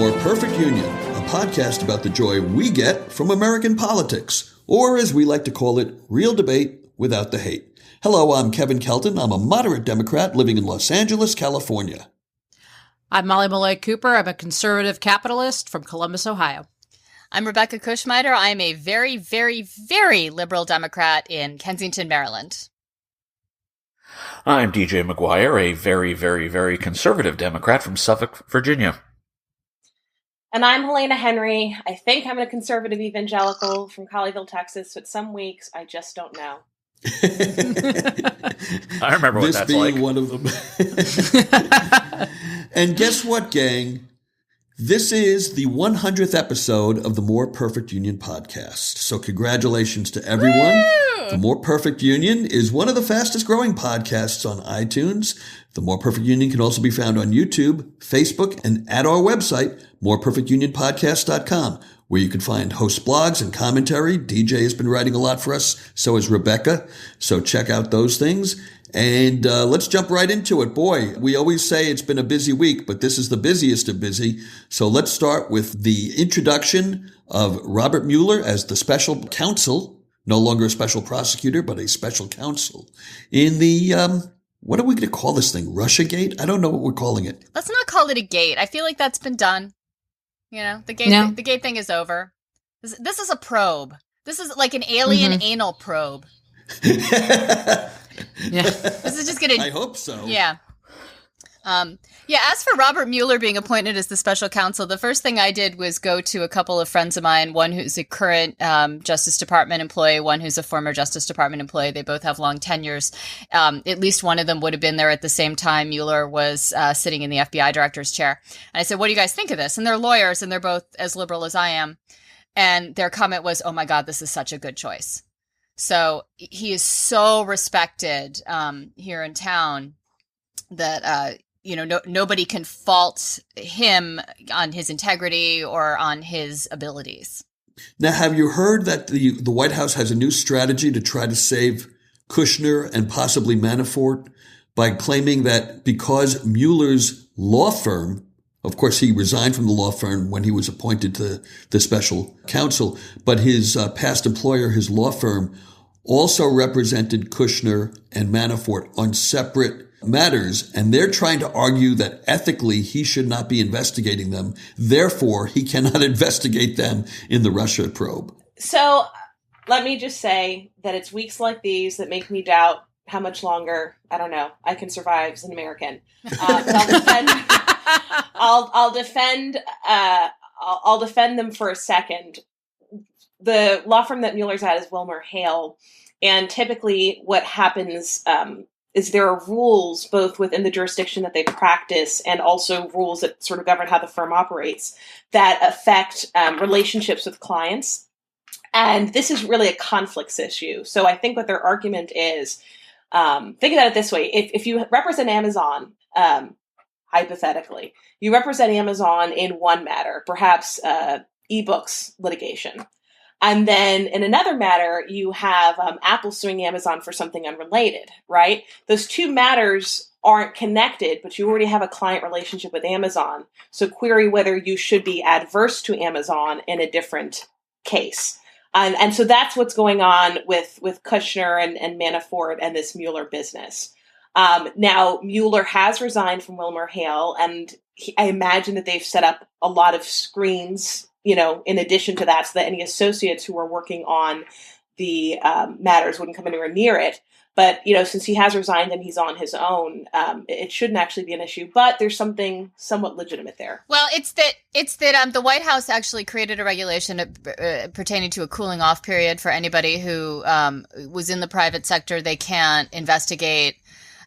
More Perfect Union, a podcast about the joy we get from American politics, or as we like to call it, real debate without the hate. Hello, I'm Kevin Kelton. I'm a moderate Democrat living in Los Angeles, California. I'm Molly Malloy Cooper. I'm a conservative capitalist from Columbus, Ohio. I'm Rebecca Kushmiter. I'm a very, very, very liberal Democrat in Kensington, Maryland. I'm DJ McGuire, a very, very, very conservative Democrat from Suffolk, Virginia. And I'm Helena Henry. I think I'm a conservative evangelical from Colleyville, Texas, but some weeks I just don't know. I remember what that's like. This being one of them. And guess what, gang? This is the 100th episode of the More Perfect Union podcast. So congratulations to everyone. Woo! The More Perfect Union is one of the fastest growing podcasts on iTunes. The More Perfect Union can also be found on YouTube, Facebook, and at our website, moreperfectunionpodcast.com, where you can find host blogs and commentary. DJ has been writing a lot for us. So has Rebecca. So check out those things. And let's jump right into it. Boy, we always say it's been a busy week, but this is the busiest of busy. So let's start with the introduction of Robert Mueller as the special counsel, no longer a special prosecutor, but a special counsel in the, what are we going to call this thing? Russiagate? I don't know what we're calling it. Let's not call it a gate. I feel like that's been done. You know, the gate thing is over. This is a probe. This is like an alien anal probe. Yeah, this is just gonna. I hope so. Yeah. As for Robert Mueller being appointed as the special counsel, the first thing I did was go to a couple of friends of mine, one who's a current Justice Department employee, one who's a former Justice Department employee. They both have long tenures. At least one of them would have been there at the same time Mueller was sitting in the FBI director's chair. And I said, what do you guys think of this? And they're lawyers, and they're both as liberal as I am. And their comment was, oh my God, this is such a good choice. So he is so respected here in town that, nobody can fault him on his integrity or on his abilities. Now, have you heard that the White House has a new strategy to try to save Kushner and possibly Manafort by claiming that because Mueller's law firm, of course, he resigned from the law firm when he was appointed to the special counsel, but his past employer, his law firm, also represented Kushner and Manafort on separate matters, and they're trying to argue that ethically he should not be investigating them. Therefore, he cannot investigate them in the Russia probe. So let me just say that it's weeks like these that make me doubt how much longer, I don't know, I can survive as an American. I'll defend them for a second. The law firm that Mueller's at is Wilmer Hale, and typically what happens is there are rules both within the jurisdiction that they practice and also rules that sort of govern how the firm operates that affect relationships with clients. And this is really a conflicts issue. So I think what their argument is, think about it this way. If you represent Amazon, hypothetically, you represent Amazon in one matter, perhaps ebooks litigation. And then in another matter, you have Apple suing Amazon for something unrelated, right? Those two matters aren't connected, but you already have a client relationship with Amazon. So query whether you should be adverse to Amazon in a different case. And so that's what's going on with Kushner and Manafort and this Mueller business. Now, Mueller has resigned from Wilmer Hale, and I imagine that they've set up a lot of screens, in addition to that, so that any associates who are working on the matters wouldn't come anywhere near it. But, since he has resigned and he's on his own, it shouldn't actually be an issue. But there's something somewhat legitimate there. Well, it's that the White House actually created a regulation pertaining to a cooling off period for anybody who was in the private sector. They can't investigate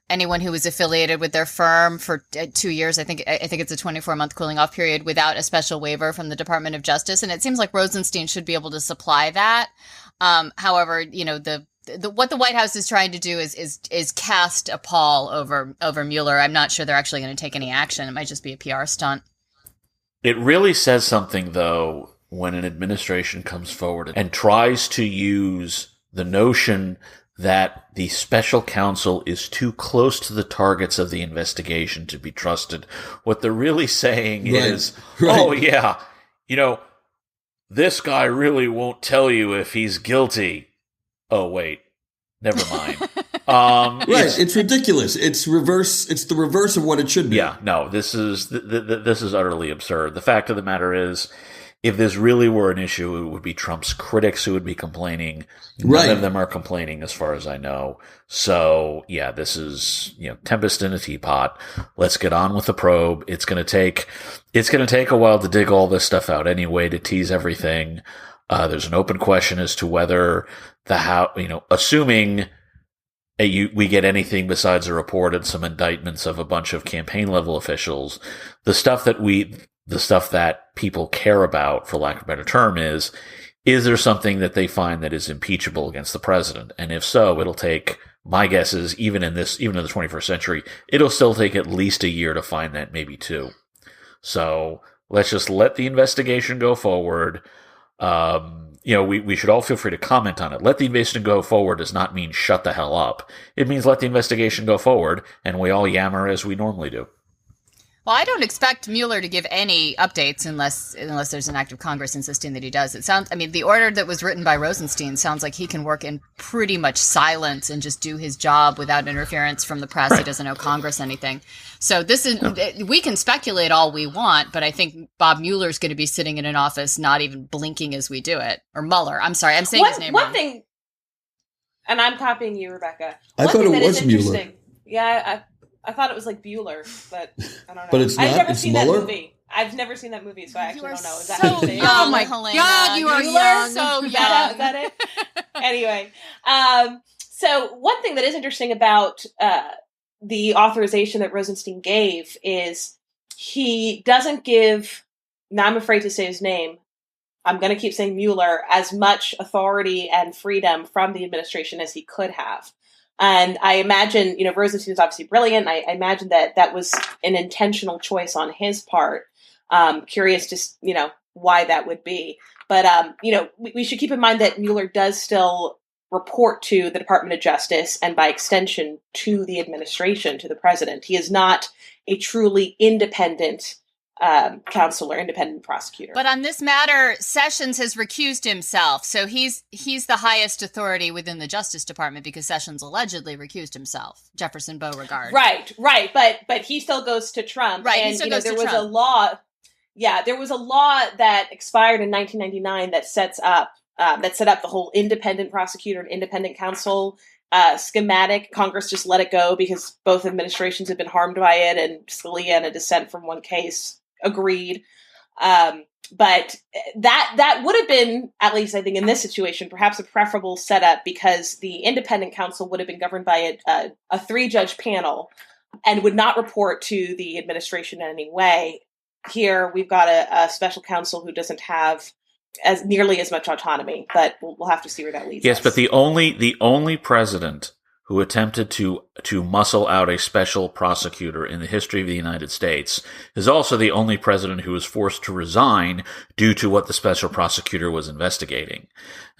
anyone who was affiliated with their firm for 2 years. I think it's a 24-month cooling off period without a special waiver from the Department of Justice. And it seems like Rosenstein should be able to supply that. However, what the White House is trying to do is cast a pall over Mueller. I'm not sure they're actually going to take any action. It might just be a PR stunt. It really says something, though, when an administration comes forward and tries to use the notion that the special counsel is too close to the targets of the investigation to be trusted. What they're really saying is, oh yeah, this guy really won't tell you if he's guilty. Oh wait, never mind. It's ridiculous. It's reverse. It's the reverse of what it should be. Yeah, no, this is utterly absurd. The fact of the matter is, if this really were an issue, it would be Trump's critics who would be complaining. None of them are complaining, as far as I know. So, yeah, this is, tempest in a teapot. Let's get on with the probe. It's going to take a while to dig all this stuff out anyway, to tease everything. There's an open question as to whether assuming we get anything besides a report and some indictments of a bunch of campaign level officials, the stuff that people care about, for lack of a better term, is there something that they find that is impeachable against the president? And if so, it'll take, my guess is, even in the 21st century, it'll still take at least a year to find that, maybe two. So let's just let the investigation go forward. We should all feel free to comment on it. Let the investigation go forward does not mean shut the hell up. It means let the investigation go forward, and we all yammer as we normally do. Well, I don't expect Mueller to give any updates unless there's an act of Congress insisting that he does. The order that was written by Rosenstein sounds like he can work in pretty much silence and just do his job without interference from the press. Right. He doesn't owe Congress anything. So we can speculate all we want, but I think Bob Mueller's going to be sitting in an office not even blinking as we do it. Or Mueller. I'm sorry, I'm saying his name wrong. One thing, and I'm copying you, Rebecca. I thought it was Mueller. Yeah, I thought it was like Bueller, but I don't know. But it's not. I've never it's seen Mueller? that movie. I've never seen that movie, so I actually don't know. Is that so what it is? young, oh my God, you are young. So young. Is that it? Anyway, so one thing that is interesting about the authorization that Rosenstein gave is he doesn't give, now I'm afraid to say his name, I'm going to keep saying Mueller, as much authority and freedom from the administration as he could have. And I imagine, Rosenstein is obviously brilliant. I imagine that was an intentional choice on his part. Curious to, why that would be. But, we should keep in mind that Mueller does still report to the Department of Justice and by extension to the administration, to the president. He is not a truly independent counsel or independent prosecutor. But on this matter, Sessions has recused himself. So he's the highest authority within the Justice Department because Sessions allegedly recused himself. Jefferson Beauregard. Right. But he still goes to Trump. Right. And He still goes to there was Trump. a law. Yeah, there was a law that expired in 1999 that set up the whole independent prosecutor and independent counsel schematic. Congress just let it go because both administrations had been harmed by it, and Scalia, in a dissent from one case, agreed. But that would have been, at least I think in this situation, perhaps a preferable setup, because the independent counsel would have been governed by a 3-judge panel and would not report to the administration in any way. Here we've got a special counsel who doesn't have as nearly as much autonomy, but we'll have to see where that leads us. Yes, but the only president who attempted to muscle out a special prosecutor in the history of the United States is also the only president who was forced to resign due to what the special prosecutor was investigating.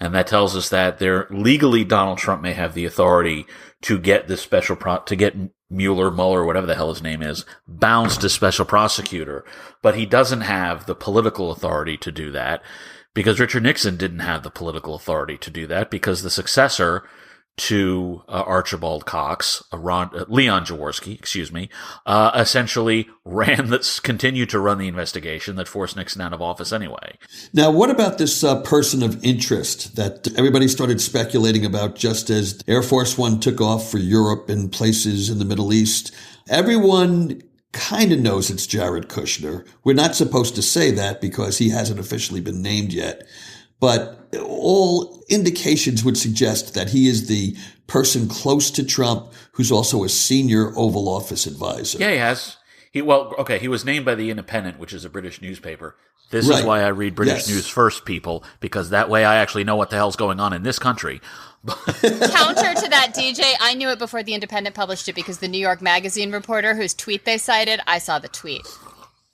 And that tells us that legally Donald Trump may have the authority to get this to get Mueller, whatever the hell his name is, bounced as special prosecutor, but he doesn't have the political authority to do that, because Richard Nixon didn't have the political authority to do that, because the successor to Archibald Cox, Leon Jaworski, essentially continued to run the investigation that forced Nixon out of office anyway. Now, what about this person of interest that everybody started speculating about just as Air Force One took off for Europe and places in the Middle East? Everyone kind of knows it's Jared Kushner. We're not supposed to say that because he hasn't officially been named yet. But all indications would suggest that he is the person close to Trump who's also a senior Oval Office advisor. Yeah, he has. He was named by The Independent, which is a British newspaper. This is why I read British news first, people, because that way I actually know what the hell's going on in this country. Counter to that, DJ, I knew it before The Independent published it because the New York Magazine reporter whose tweet they cited, I saw the tweet.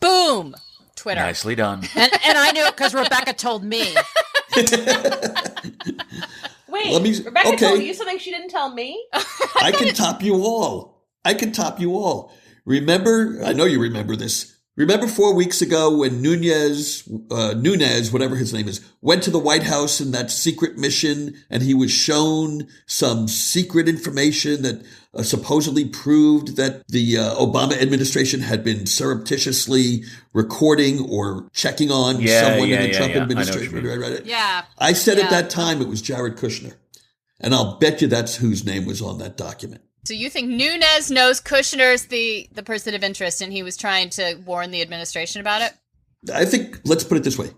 Boom! Twitter. Nicely done. And I knew it because Rebecca told me. Wait, Rebecca told you something she didn't tell me? I can top you all. Remember, I know you remember this. Remember 4 weeks ago when Nunez, whatever his name is, went to the White House in that secret mission and he was shown some secret information that supposedly proved that the Obama administration had been surreptitiously recording or checking on someone in the Trump administration. I said at that time it was Jared Kushner. And I'll bet you that's whose name was on that document. So you think Nunez knows Kushner's the person of interest and he was trying to warn the administration about it? I think, let's put it this way.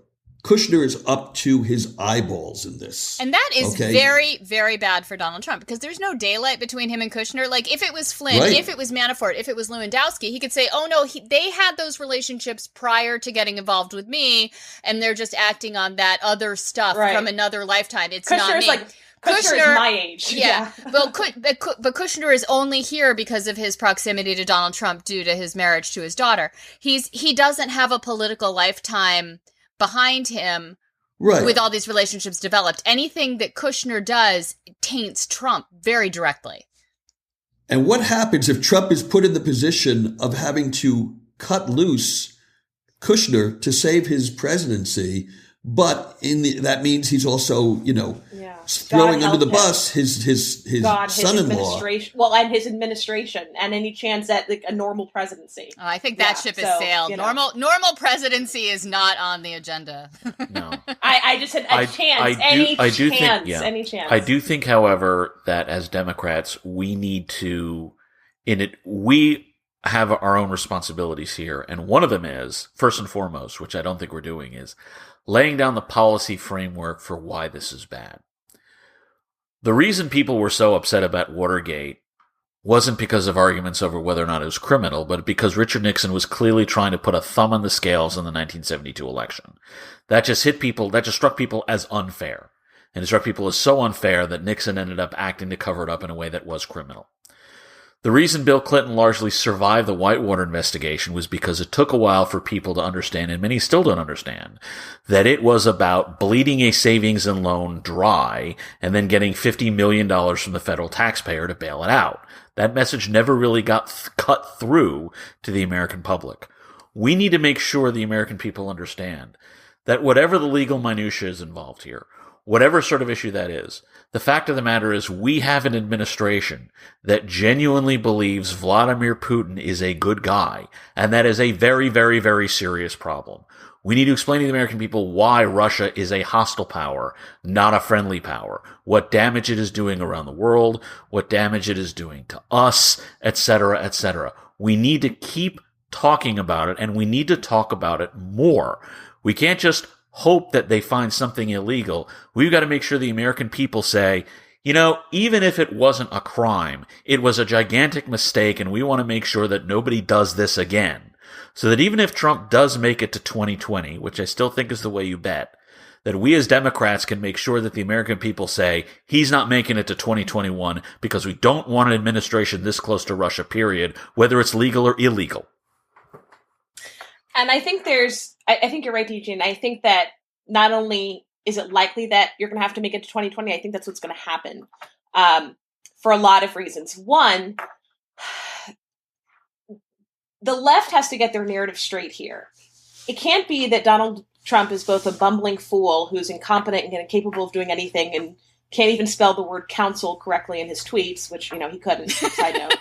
Kushner is up to his eyeballs in this. And that is very, very bad for Donald Trump because there's no daylight between him and Kushner. Like, if it was Flynn, if it was Manafort, if it was Lewandowski, he could say, oh, no, they had those relationships prior to getting involved with me, and they're just acting on that other stuff from another lifetime. It's Kushner's not me. Like, Kushner is my age. Yeah. But Kushner is only here because of his proximity to Donald Trump due to his marriage to his daughter. He doesn't have a political lifetime behind him with all these relationships developed. Anything that Kushner does taints Trump very directly. And what happens if Trump is put in the position of having to cut loose Kushner to save his presidency? But that means he's also, throwing under the bus his son-in-law. And his administration, and any chance at a normal presidency. Oh, I think that ship has sailed. Normal presidency is not on the agenda. No, I just said chance. Any chance. I do think, however, that as Democrats, we need to we have our own responsibilities here, and one of them is, first and foremost, which I don't think we're doing, is laying down the policy framework for why this is bad. The reason people were so upset about Watergate wasn't because of arguments over whether or not it was criminal, but because Richard Nixon was clearly trying to put a thumb on the scales in the 1972 election. That just struck people as unfair. And it struck people as so unfair that Nixon ended up acting to cover it up in a way that was criminal. The reason Bill Clinton largely survived the Whitewater investigation was because it took a while for people to understand, and many still don't understand, that it was about bleeding a savings and loan dry and then getting $50 million from the federal taxpayer to bail it out. That message never really got cut through to the American public. We need to make sure the American people understand that whatever the legal minutiae is involved here, whatever sort of issue that is, the fact of the matter is we have an administration that genuinely believes Vladimir Putin is a good guy, and that is a very, very, very serious problem. We need to explain to the American people why Russia is a hostile power, not a friendly power, what damage it is doing around the world, what damage it is doing to us, etc., etc. We need to keep talking about it, and we need to talk about it more. We can't just hope that they find something illegal. We've got to make sure the American people say, even if it wasn't a crime, it was a gigantic mistake, and we want to make sure that nobody does this again. So that even if Trump does make it to 2020, which I still think is the way you bet, that we as Democrats can make sure that the American people say, he's not making it to 2021 because we don't want an administration this close to Russia, period, whether it's legal or illegal. And I think I think you're right, Eugene. I think that not only is it likely that you're going to have to make it to 2020, I think that's what's going to happen for a lot of reasons. One, the left has to get their narrative straight here. It can't be that Donald Trump is both a bumbling fool who's incompetent and incapable of doing anything and can't even spell the word counsel correctly in his tweets, which, he couldn't, side note.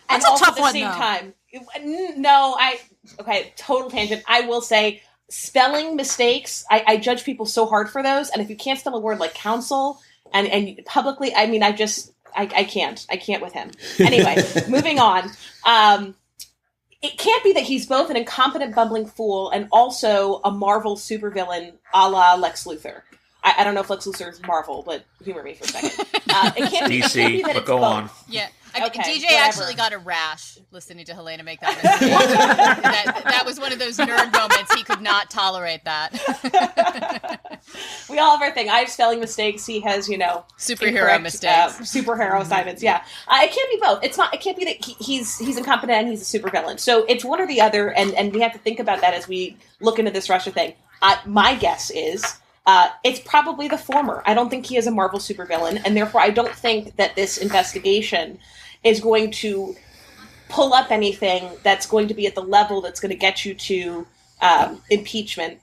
That's a tough one, though. Okay, total tangent. I will say spelling mistakes, I judge people so hard for those. And if you can't spell a word like counsel and publicly, I can't with him. Anyway, moving on. It can't be that he's both an incompetent bumbling fool and also a Marvel supervillain a la Lex Luthor. I don't know if Lex Luthor is Marvel, but humor me for a second. It can't be DC, that but go on. Yeah. Okay, DJ whatever. actually got a rash listening to Helena make that mistake. that was one of those nerd moments. He could not tolerate that. We all have our thing. I have spelling mistakes. He has, superhero mistakes. Superhero assignments. Yeah. It can't be both. It can't be that he's incompetent and he's a supervillain. So it's one or the other, and we have to think about that as we look into this Russia thing. My guess is It's probably the former. I don't think he is a Marvel supervillain, and therefore I don't think that this investigation is going to pull up anything that's going to be at the level that's going to get you to impeachment.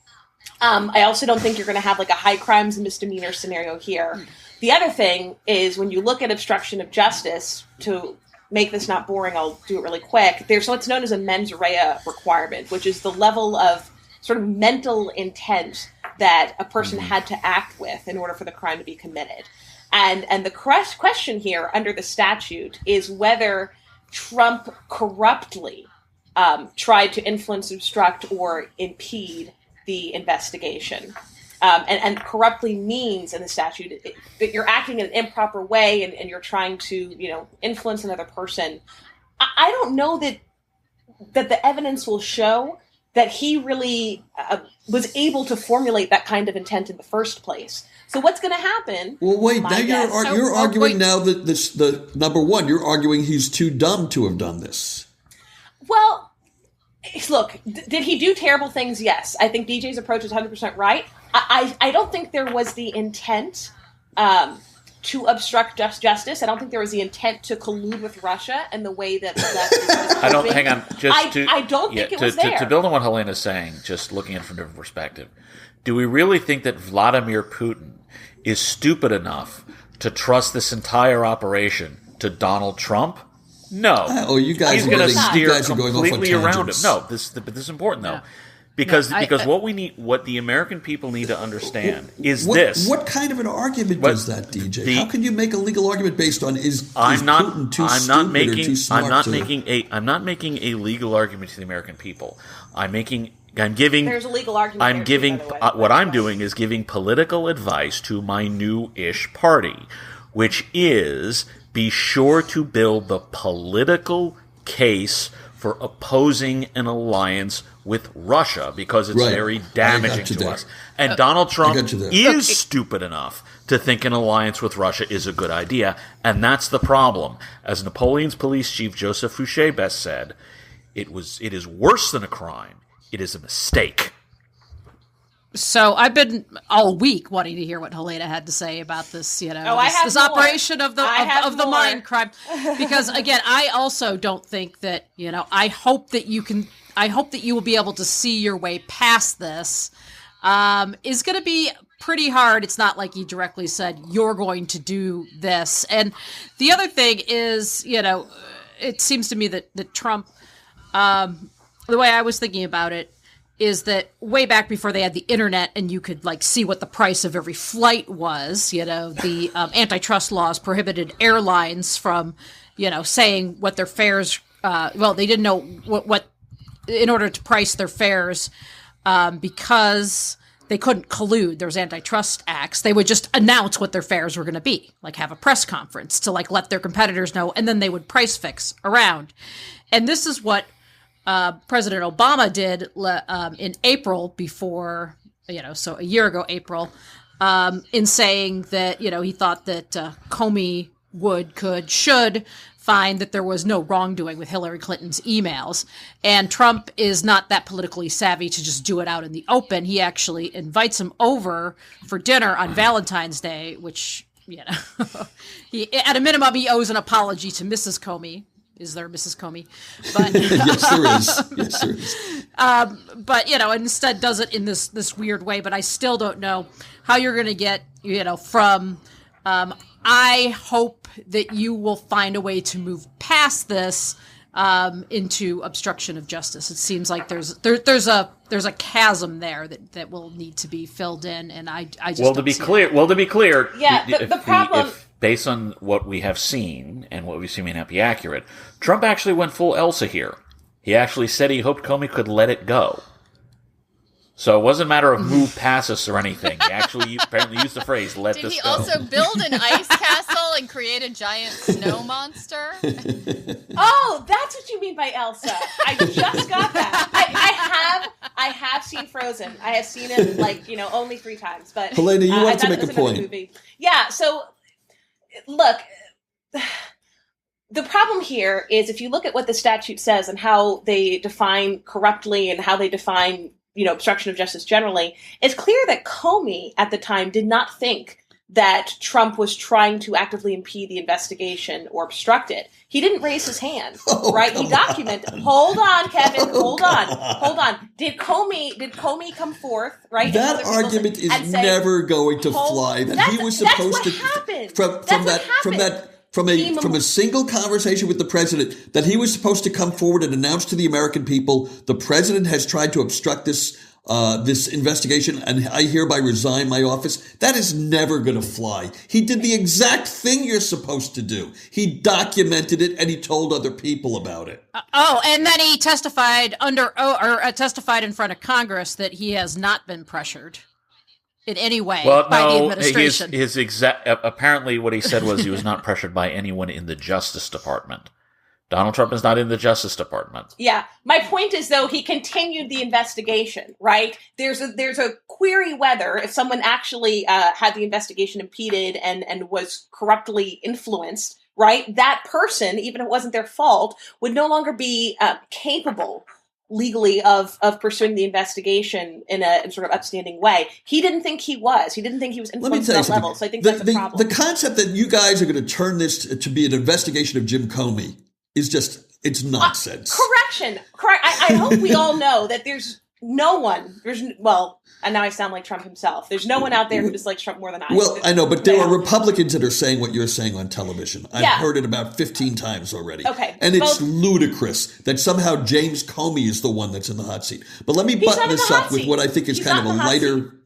I also don't think you're going to have like a high crimes and misdemeanor scenario here. The other thing is when you look at obstruction of justice, to make this not boring, I'll do it really quick. There's what's known as a mens rea requirement, which is the level of sort of mental intent that a person had to act with in order for the crime to be committed. And the question here under the statute is whether Trump corruptly tried to influence, obstruct, or impede the investigation. And corruptly means in the statute that you're acting in an improper way and you're trying to, influence another person. I don't know that the evidence will show that he really was able to formulate that kind of intent in the first place. So what's going to happen? Well, wait, now you're arguing now that the number one, you're arguing he's too dumb to have done this. Well, look, did he do terrible things? Yes. I think DJ's approach is 100% right. I don't think there was the intent to obstruct justice. I don't think there was the intent to collude with Russia and the way that is I don't, hang on. I don't think it was there. To build on what Helena's saying, just looking at it from a different perspective, do we really think that Vladimir Putin is stupid enough to trust this entire operation to Donald Trump? No. You guys he's going to steer going completely around him. No, this is important though. Because what the American people need to understand is this. What kind of an argument does that, DJ? How can you make a legal argument based on I'm not making a legal argument to the American people. There's a legal argument. What I'm doing is giving political advice to my new-ish party, which is be sure to build the political case for opposing an alliance with Russia because it's very damaging to us. And Donald Trump is stupid enough to think an alliance with Russia is a good idea, and that's the problem. As Napoleon's police chief Joseph Fouché best said, it is worse than a crime. It is a mistake. So I've been all week wanting to hear what Helena had to say about this, this operation of the mind crime. Because again, I also don't think that, I hope that you will be able to see your way past this. Is going to be pretty hard. It's not like he directly said, you're going to do this. And the other thing is, it seems to me that Trump, the way I was thinking about it, is that way back before they had the internet and you could see what the price of every flight was, the antitrust laws prohibited airlines from, saying what their fares, they didn't know what in order to price their fares, because they couldn't collude. There's antitrust acts. They would just announce what their fares were going to be, have a press conference to let their competitors know, and then they would price fix around. And this is what President Obama did in April before, so a year ago, April, in saying that, he thought that Comey should find that there was no wrongdoing with Hillary Clinton's emails. And Trump is not that politically savvy to just do it out in the open. He actually invites him over for dinner on Valentine's Day, which, he, at a minimum, he owes an apology to Mrs. Comey. Is there Mrs. Comey? But Yes, there is. But instead does it in this weird way. But I still don't know how you're going to get from. I hope that you will find a way to move past this into obstruction of justice. It seems like there's a chasm there that will need to be filled in, and I just to be clear, the problem. Based on what we have seen, and what we see may not be accurate, Trump actually went full Elsa here. He actually said he hoped Comey could let it go. So it wasn't a matter of move past us or anything. He actually apparently used the phrase, let this go. Did he also build an ice castle and create a giant snow monster? Oh, that's what you mean by Elsa. I just got that. I have seen Frozen. I have seen it only 3 times. But Helena, you wanted to make a point. Movie. Yeah, so look, the problem here is if you look at what the statute says and how they define corruptly and how they define obstruction of justice generally, it's clear that Comey at the time did not think that Trump was trying to actively impede the investigation or obstruct it. He didn't raise his hand, right? He documented. Hold on, Kevin. Hold on. Did Comey come forth, right? That argument is never going to fly. That he was supposed to from a single conversation with the president that he was supposed to come forward and announce to the American people, the president has tried to obstruct this investigation, and I hereby resign my office. That is never going to fly. He did the exact thing you're supposed to do. He documented it, and he told other people about it. And then he testified testified in front of Congress that he has not been pressured in any way by the administration. Apparently what he said was he was not pressured by anyone in the Justice Department. Donald Trump is not in the Justice Department. Yeah. My point is, though, he continued the investigation, right? There's a query whether if someone actually had the investigation impeded and was corruptly influenced, right, that person, even if it wasn't their fault, would no longer be capable legally of pursuing the investigation in a sort of upstanding way. He didn't think he was. He didn't think he was influenced at that level. So I think that's a problem. The concept that you guys are going to turn this to be an investigation of Jim Comey is just, it's nonsense. Correct. I hope we all know that there's no one, and now I sound like Trump himself. There's no one out there who dislikes Trump more than I do. Well, I know, but there are Republicans that are saying what you're saying on television. I've heard it about 15 times already. Okay. And it's ludicrous that somehow James Comey is the one that's in the hot seat. But let me button this up with what I think is kind of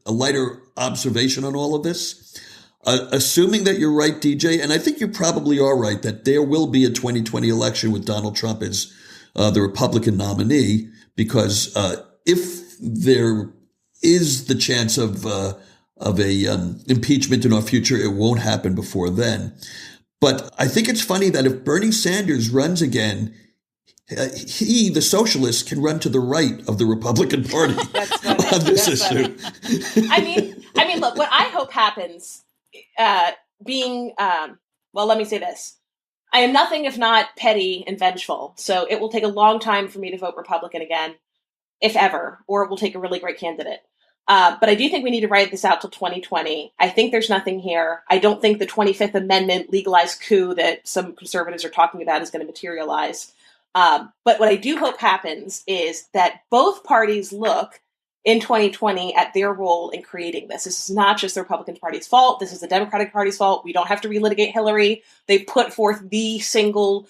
a lighter observation on all of this. Assuming that you're right, DJ, and I think you probably are right, that there will be a 2020 election with Donald Trump as the Republican nominee, because if there is the chance of impeachment in our future, it won't happen before then. But I think it's funny that if Bernie Sanders runs again, he, the socialist, can run to the right of the Republican Party on this issue. I mean, look, what I hope happens. Let me say this. I am nothing if not petty and vengeful. So it will take a long time for me to vote Republican again, if ever, or it will take a really great candidate. But I do think we need to ride this out till 2020. I think there's nothing here. I don't think the 25th Amendment legalized coup that some conservatives are talking about is going to materialize. But what I do hope happens is that both parties look in 2020 at their role in creating this. This is not just the Republican Party's fault. This is the Democratic Party's fault. We don't have to relitigate Hillary. They put forth the single,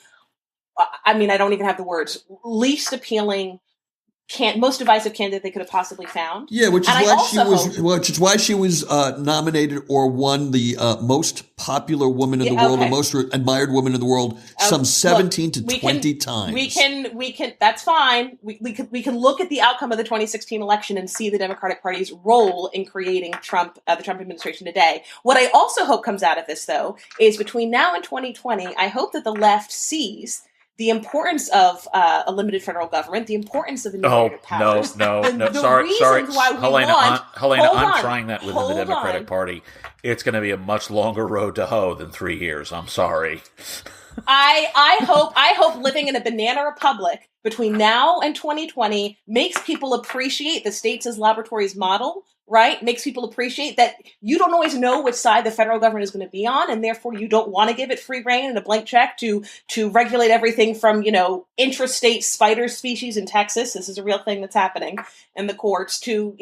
I don't even have the words, least appealing, most divisive candidate they could have possibly found. Yeah, which is why she was nominated or won the most popular woman in the world, the most admired woman in the world, some 17 to 20 times. We can. That's fine. We can look at the outcome of the 2016 election and see the Democratic Party's role in creating Trump, the Trump administration today. What I also hope comes out of this, though, is between now and 2020, I hope that the left sees the importance of a limited federal government, the importance of enumerated powers. No. Sorry. Helena, I'm trying that within the Democratic Party. It's going to be a much longer road to hoe than 3 years. I'm sorry. I hope living in a banana republic between now and 2020 makes people appreciate the states as laboratories model, right? Makes people appreciate that you don't always know which side the federal government is going to be on, and therefore you don't want to give it free rein and a blank check to regulate everything from, intrastate spider species in Texas. This is a real thing that's happening in the courts to,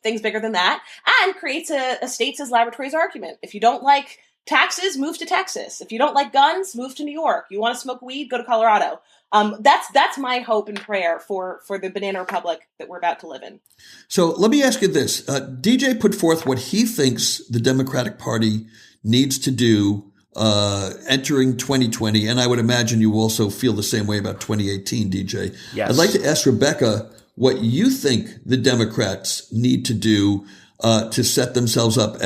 things bigger than that, and creates a states as laboratories argument. If you don't like taxes, move to Texas. If you don't like guns, move to New York. You want to smoke weed, go to Colorado. That's my hope and prayer for the banana republic that we're about to live in. So let me ask you this. DJ put forth what he thinks the Democratic Party needs to do entering 2020, and I would imagine you also feel the same way about 2018, DJ. Yes. I'd like to ask Rebecca what you think the Democrats need to do to set themselves up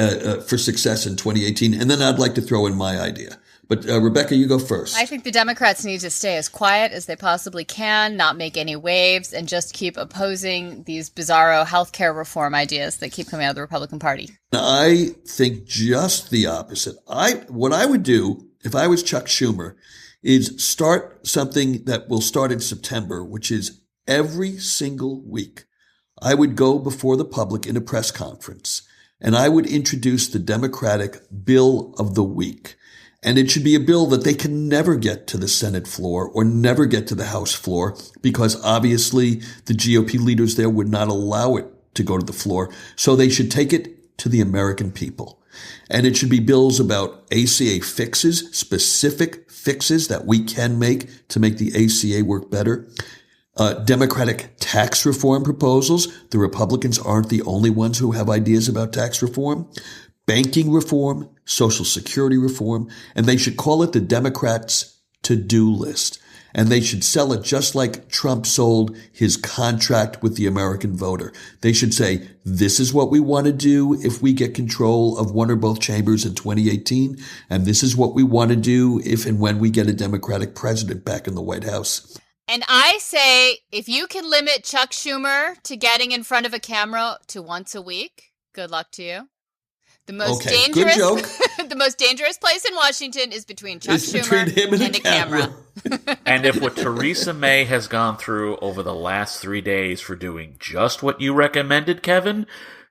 for success in 2018, and then I'd like to throw in my idea. But Rebecca, you go first. I think the Democrats need to stay as quiet as they possibly can, not make any waves, and just keep opposing these bizarro healthcare reform ideas that keep coming out of the Republican Party. I think just the opposite. What I would do if I was Chuck Schumer is start something that will start in September, which is every single week I would go before the public in a press conference, and I would introduce the Democratic Bill of the Week. And it should be a bill that they can never get to the Senate floor or never get to the House floor, because obviously the GOP leaders there would not allow it to go to the floor. So they should take it to the American people. And it should be bills about ACA fixes, specific fixes that we can make to make the ACA work better. Democratic tax reform proposals. The Republicans aren't the only ones who have ideas about tax reform. Banking reform, Social Security reform, and they should call it the Democrats' to-do list. And they should sell it just like Trump sold his contract with the American voter. They should say, this is what we want to do if we get control of one or both chambers in 2018, and this is what we want to do if and when we get a Democratic president back in the White House. And I say, if you can limit Chuck Schumer to getting in front of a camera to once a week, good luck to you. The most dangerous, the most dangerous place in Washington is between Chuck Schumer him and a camera. And if what Theresa May has gone through over the last 3 days for doing just what you recommended, Kevin,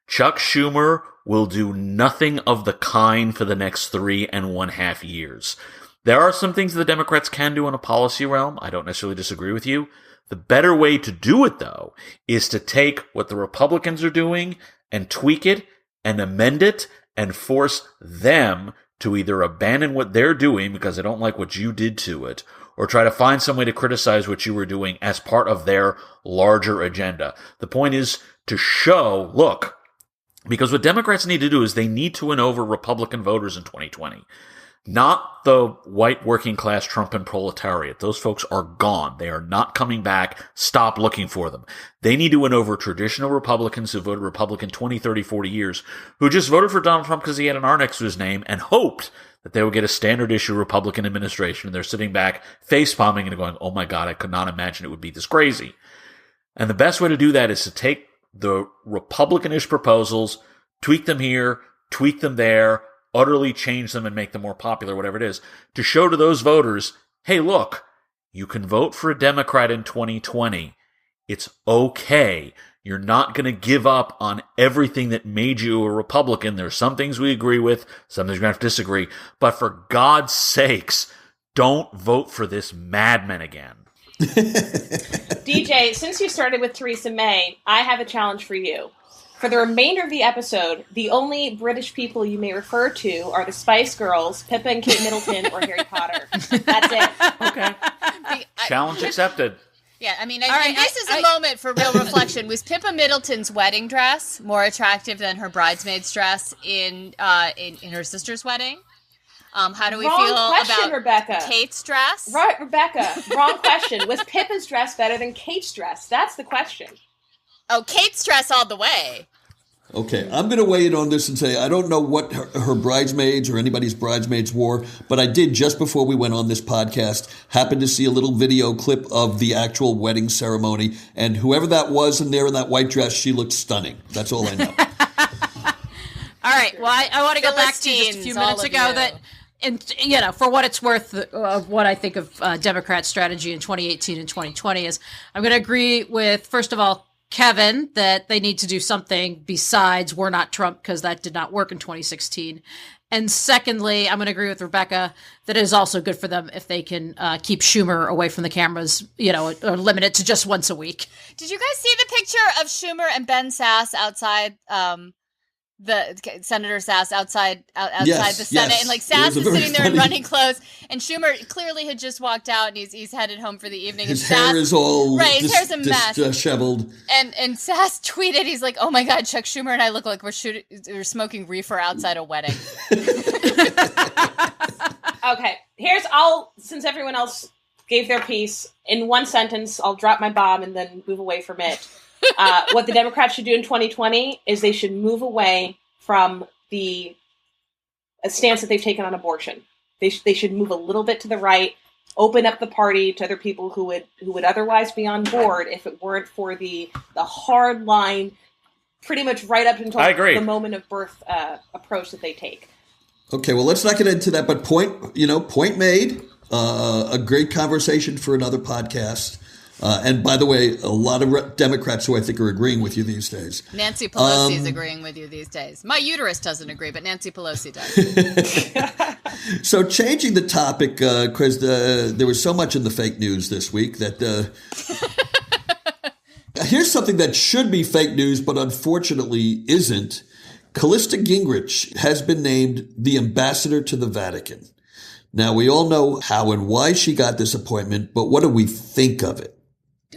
Chuck Schumer will do nothing of the kind for the next 3.5 years. There are some things the Democrats can do in a policy realm. I don't necessarily disagree with you. The better way to do it, though, is to take what the Republicans are doing and tweak it and amend it and force them to either abandon what they're doing because they don't like what you did to it, or try to find some way to criticize what you were doing as part of their larger agenda. The point is to show, look, because what Democrats need to do is they need to win over Republican voters in 2020. Not the white working class Trump proletariat. Those folks are gone. They are not coming back. Stop looking for them. They need to win over traditional Republicans who voted Republican 20, 30, 40 years, who just voted for Donald Trump because he had an R next to his name and hoped that they would get a standard issue Republican administration. And they're sitting back face palming and going, oh my God, I could not imagine it would be this crazy. And the best way to do that is to take the Republican-ish proposals, tweak them here, tweak them there, utterly change them and make them more popular, whatever it is, to show to those voters, hey, look, you can vote for a Democrat in 2020. It's okay. You're not going to give up on everything that made you a Republican. There's some things we agree with, some things we're going to have to disagree. But for God's sakes, don't vote for this madman again. DJ, since you started with Theresa May, I have a challenge for you. For the remainder of the episode, the only British people you may refer to are the Spice Girls, Pippa and Kate Middleton, or Harry Potter. That's it. Okay. Challenge accepted. Yeah, I mean, this is a moment for real reflection. Was Pippa Middleton's wedding dress more attractive than her bridesmaid's dress in her sister's wedding? How do we feel about Rebecca. Kate's dress? Right, Rebecca. Wrong question. Was Pippa's dress better than Kate's dress? That's the question. Oh, Kate's dress all the way. Okay, I'm going to weigh in on this and say I don't know what her bridesmaids or anybody's bridesmaids wore, but I did just before we went on this podcast happen to see a little video clip of the actual wedding ceremony, and whoever that was in there in that white dress, she looked stunning. That's all I know. All right, well, I want to go back to just a few minutes ago that, and for what it's worth, of what I think of Democrat strategy in 2018 and 2020 is I'm going to agree with, first of all, Kevin, that they need to do something besides we're not Trump, because that did not work in 2016. And secondly, I'm going to agree with Rebecca that it is also good for them if they can keep Schumer away from the cameras, or limit it to just once a week. Did you guys see the picture of Schumer and Ben Sasse outside the Senator Sasse outside the Senate, and Sasse is sitting there in running clothes, and Schumer clearly had just walked out, and he's headed home for the evening. His hair is all his hair's a mess, disheveled. And Sasse tweeted, he's like, "Oh my God, Chuck Schumer and I look like we're smoking reefer outside a wedding." Okay, since everyone else gave their piece in one sentence, I'll drop my bomb and then move away from it. What the Democrats should do in 2020 is they should move away from the stance that they've taken on abortion. They should move a little bit to the right, open up the party to other people who would otherwise be on board if it weren't for the hard line, pretty much right up until the moment of birth approach that they take. Okay, well, let's not get into that, but point made. A great conversation for another podcast. And by the way, a lot of Democrats who I think are agreeing with you these days. Nancy Pelosi is agreeing with you these days. My uterus doesn't agree, but Nancy Pelosi does. So changing the topic, because there was so much in the fake news this week that here's something that should be fake news, but unfortunately isn't. Calista Gingrich has been named the ambassador to the Vatican. Now, we all know how and why she got this appointment, but what do we think of it?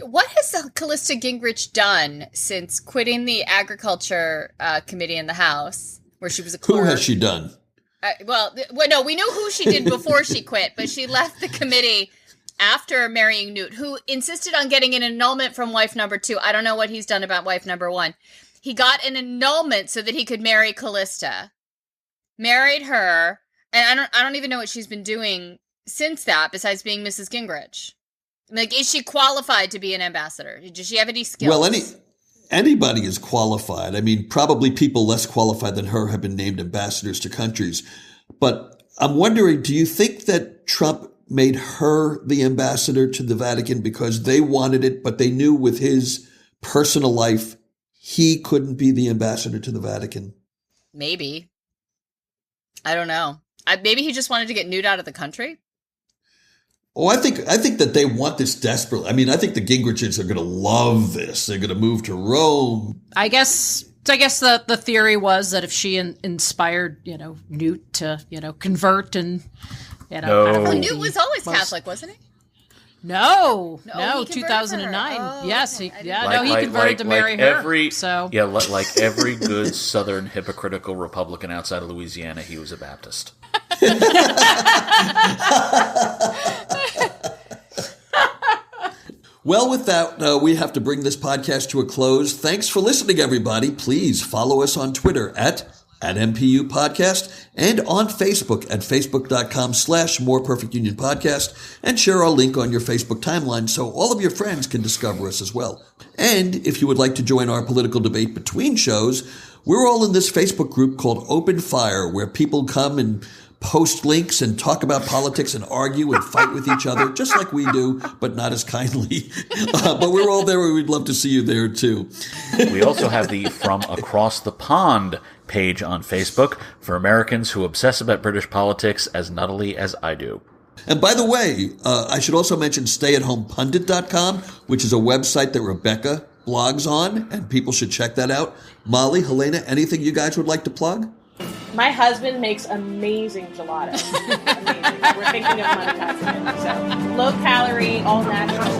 What has Calista Gingrich done since quitting the Agriculture Committee in the House, where she was a clerk? Who has she done? No, we knew who she did before she quit, but she left the committee after marrying Newt, who insisted on getting an annulment from wife number 2. I don't know what he's done about wife number 1. He got an annulment so that he could marry Calista. Married her, and I don't even know what she's been doing since that, besides being Mrs. Gingrich. Like, is she qualified to be an ambassador? Does she have any skills? Well, anybody is qualified. I mean, probably people less qualified than her have been named ambassadors to countries. But I'm wondering, do you think that Trump made her the ambassador to the Vatican because they wanted it, but they knew with his personal life, he couldn't be the ambassador to the Vatican? Maybe. I don't know. Maybe he just wanted to get Newt out of the country? Oh, I think that they want this desperately. I mean, I think the Gingriches are going to love this. They're going to move to Rome. I guess the theory was that if she inspired, Newt to, convert and, No. Newt was always Catholic, wasn't he? No, 2009. Oh, yes, okay. He converted to marry her. Like every good Southern hypocritical Republican outside of Louisiana, he was a Baptist. Well, with that, we have to bring this podcast to a close. Thanks for listening, everybody. Please follow us on Twitter at MPU Podcast and on Facebook at facebook.com/More Perfect Union Podcast, and share our link on your Facebook timeline so all of your friends can discover us as well. And if you would like to join our political debate between shows, we're all in this Facebook group called Open Fire, where people come and post links and talk about politics and argue and fight with each other, just like we do, but not as kindly. But we're all there. We'd love to see you there, too. We also have the From Across the Pond page on Facebook for Americans who obsess about British politics as nuttily as I do. And by the way, I should also mention stayatHomePundit.com, which is a website that Rebecca blogs on, and people should check that out. Molly, Helena, anything you guys would like to plug? My husband makes amazing gelato. Amazing. We're thinking of monetizing it. So low calorie, all natural.